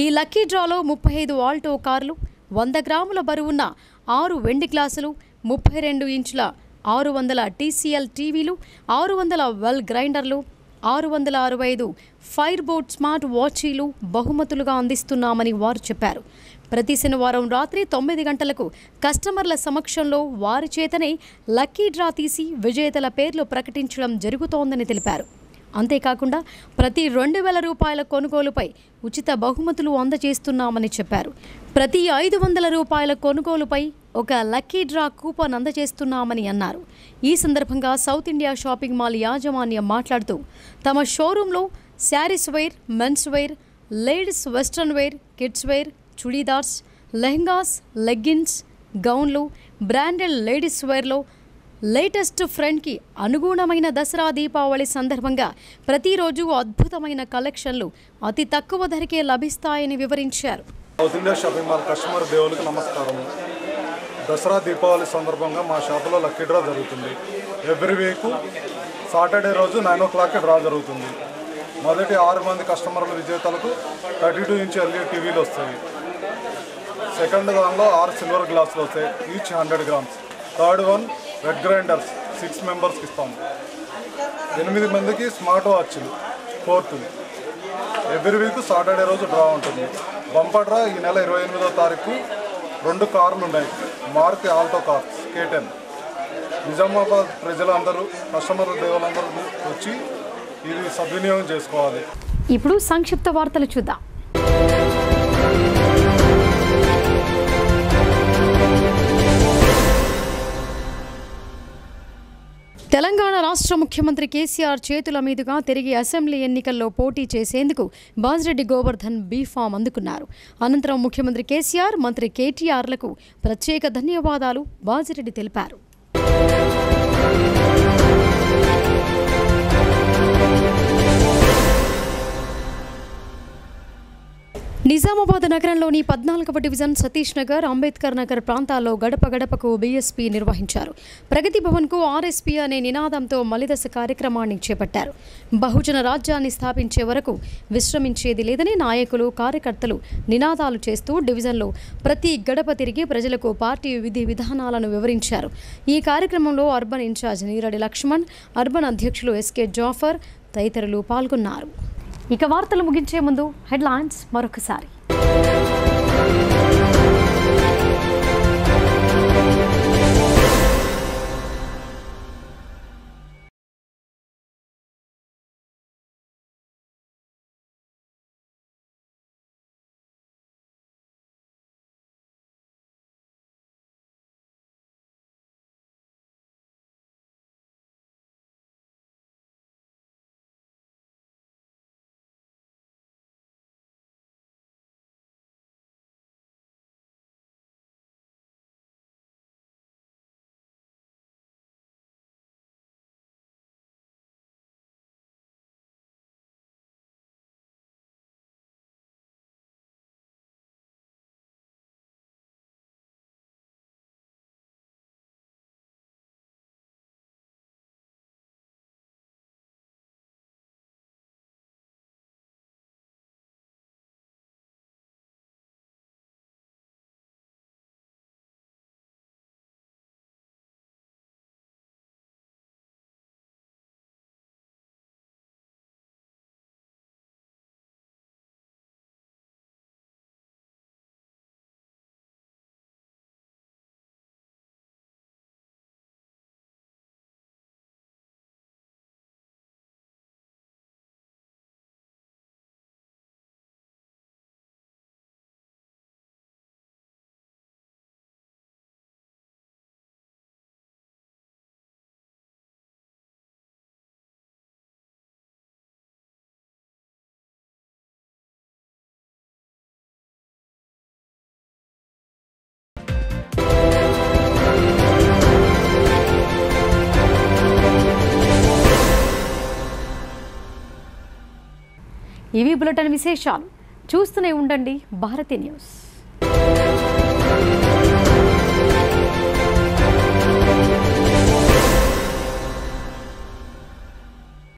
ఈ లక్కీ డ్రాలో 35 ఆల్టో కార్లు, 100 గ్రాముల బరువున్న 6 వెండి గ్లాసులు, 32 ఇంచుల 600 TCL టీవీలు, 600 వెల్ గ్రైండర్లు, 665 ఫైర్ బోర్డ్ స్మార్ట్ వాచీలు బహుమతులుగా అందిస్తున్నామని వారు చెప్పారు. ప్రతి శనివారం రాత్రి 9 గంటలకు కస్టమర్ల సమక్షంలో వారి చేతనే లక్కీ డ్రా తీసి విజేతల పేర్లు ప్రకటించడం జరుగుతోందని తెలిపారు. అంతేకాకుండా ప్రతి 2000 రూపాయల కొనుగోలుపై ఉచిత బహుమతులు అందజేస్తున్నామని చెప్పారు. ప్రతి 500 రూపాయల కొనుగోలుపై ఒక లక్కీ డ్రా కూపన్ అందజేస్తున్నామని అన్నారు. ఈ సందర్భంగా సౌత్ ఇండియా షాపింగ్ మాల్ యాజమాన్యం మాట్లాడుతూ తమ షోరూంలో sarees wear, mens wear, ladies western wear, kids wear, churidars, lehengas, leggings, గౌన్లు, బ్రాండెడ్ లేడీస్ వేర్లో లేటెస్ట్ ఫ్రెండ్కి అనుగుణమైన దసరా దీపావళి సందర్భంగా ప్రతిరోజు అద్భుతమైన కలెక్షన్లు అతి తక్కువ ధరకే లభిస్తాయని వివరించారు. South India shopping mall customer దేవులకు నమస్కారం. దసరా దీపావళి సందర్భంగా మా షాపులో లక్కీ డ్రా జరుగుతుంది. ఎవ్రీ వీక్ సాటర్డే రోజు 9 o'clock డ్రా జరుగుతుంది. మొదటి 6 మంది కస్టమర్ల విజేతలకు 32 ఇంచ్ LED టీవీలు వస్తాయి. సెకండ్ దానిలో 6 సిల్వర్ గ్లాసులు వస్తాయి, each 100 grams. Third one red grinders 6 మెంబర్స్కి ఇస్తాము. 8 మందికి స్మార్ట్ వాచ్లు. ఫోర్త్ ఎవ్రీ వీక్ సాటర్డే రోజు డ్రా ఉంటుంది. బంపర్ డ్రా ఈ నెల 28వ తారీఖు 2 కార్లు ఉన్నాయి, Maruti Alto cars K10. Nizamabad ప్రజలందరూ కస్టమర్ దేవులందరూ వచ్చి ఇది సద్వినియోగం చేసుకోవాలి. ఇప్పుడు సంక్షిప్త వార్తలు చూద్దాం. తెలంగాణ రాష్ట్ర ముఖ్యమంత్రి కేసీఆర్ చేతుల మీదుగా తిరిగి అసెంబ్లీ ఎన్నికల్లో పోటీ చేసేందుకు బాజిరెడ్డి గోవర్ధన్ బీఫామ్ అందుకున్నారు. అనంతరం ముఖ్యమంత్రి కేసీఆర్, మంత్రి కేటీఆర్లకు ప్రత్యేక ధన్యవాదాలు బాజిరెడ్డి తెలిపారు. నిజామాబాద్ నగరంలోని 14వ డివిజన్ సతీష్ నగర్, అంబేద్కర్ నగర్ ప్రాంతాల్లో గడప గడపకు బీఎస్పీ నిర్వహించారు. ప్రగతి భవన్కు ఆర్ఎస్పీ అనే నినాదంతో మలిదశ కార్యక్రమాన్ని చేపట్టారు. బహుజన రాజ్యాన్ని స్థాపించే వరకు విశ్రమించేది లేదని నాయకులు, కార్యకర్తలు నినాదాలు చేస్తూ డివిజన్లో ప్రతి గడప తిరిగి ప్రజలకు పార్టీ విధి విధానాలను వివరించారు. ఈ కార్యక్రమంలో urban incharge Neeradi Laxman, urban అధ్యక్షులు ఎస్కే జాఫర్ తదితరులు పాల్గొన్నారు. ఇక వార్తలు ముగించే ముందు హెడ్లైన్స్ మరొకసారి. ఇవి బులెటిన్ విశేషాలు. చూస్తూనే ఉండండి భారతి న్యూస్.